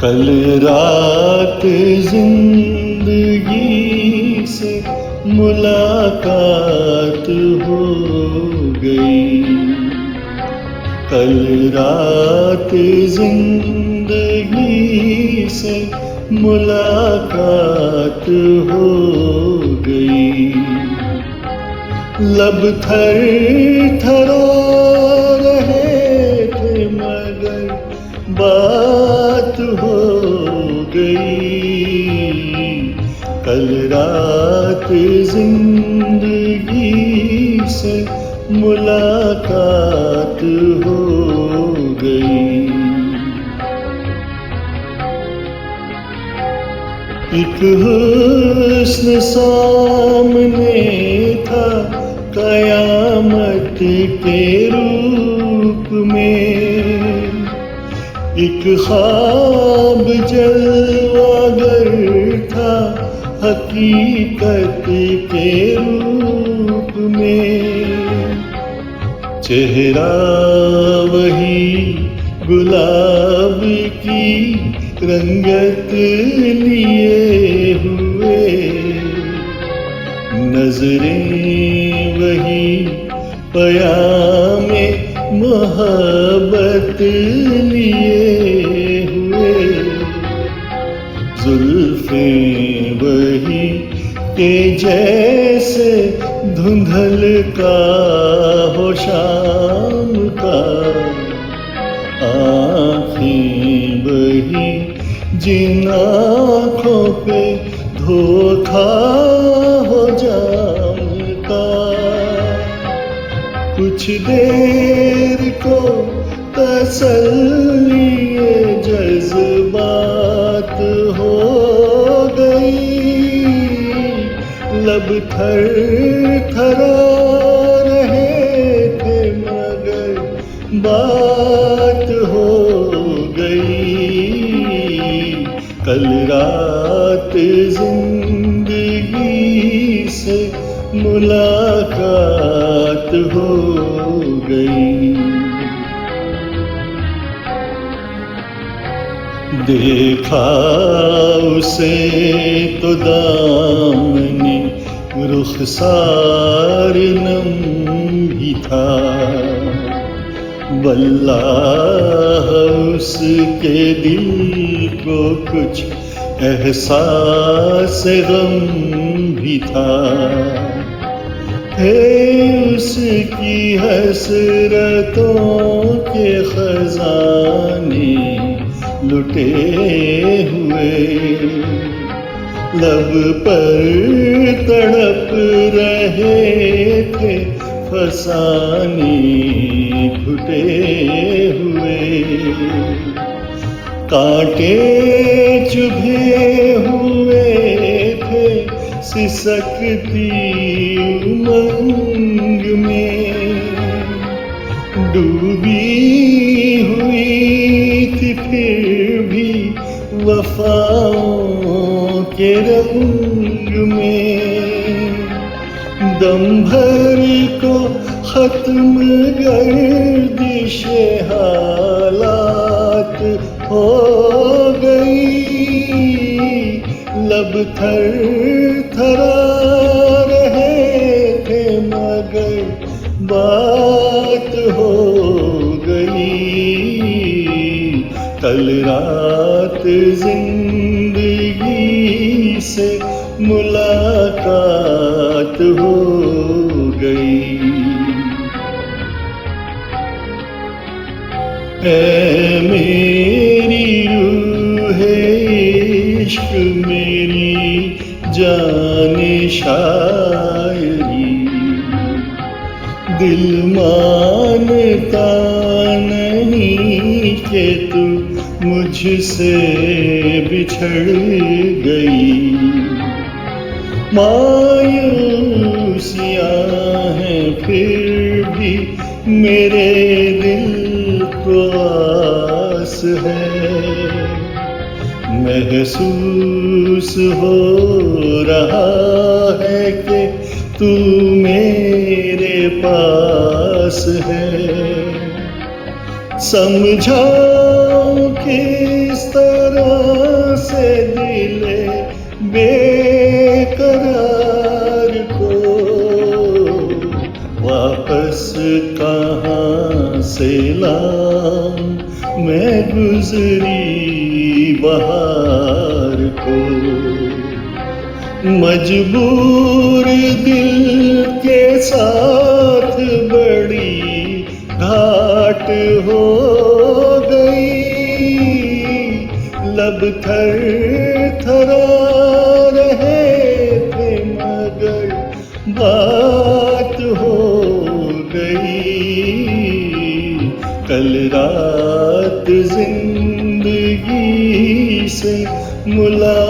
कल रात जिंदगी से मुलाकात हो गई। कल रात जिंदगी से मुलाकात हो गई। लब थर थरा रहे थे मगर बात हो गई। कल रात जिंदगी से मुलाकात हो गई। एक हुस्न सामने था कयामत के रूप में। एक ख्वाब जलवागर था हकीकत के रूप में। चेहरा वही गुलाब की रंगत लिए हुए। नजरें वही पयामे मोहब्बत लिए हुए। जुल्फें वही के जैसे धुंधल का हो शाम का। आँखें वही जिन आँखों पे धोखा हो जाम का। कुछ देर को तसल्ली जज्बात हो गई। लब थर थरा रहे थे मगर बात हो गई। कल रात जिंदगी से मुलाकात हो गई। देखा उसे तो दामने रुखसार नम भी था। वल्लाह उसके दिल को कुछ एहसास गम भी था। है उसकी हसरतों के खजाने लुटे हुए। लब पर तड़प रहे थे फसाने फुटे हुए। कांटे चुभे हुए थे सिसकती उमंग में। डूबी हुई थी फिर भी वफाओं के रंग में। दम भर को खत्म गर्दिश हालात हो गई। लब थर थरा रहे थे मगर बात हो गई। कल रात जिंदगी से मुलाकात हो गई। ऐ मेरी रूहे इश्क मेरी जाने शायरी। दिल मानता नहीं कि तू मुझसे बिछड़ गई। मायूसियाँ हैं फिर भी मेरे दिल को आस है। महसूस हो रहा है कि तू मेरे पास है। समझाऊं किस तरह से लाऊं मैं गुजरी बहार को। मजबूर दिल के साथ बड़ी घाट हो गई, लब थर थरा रहे थे मगर बात हो गई। कल रात जिंदगी से मुलाकात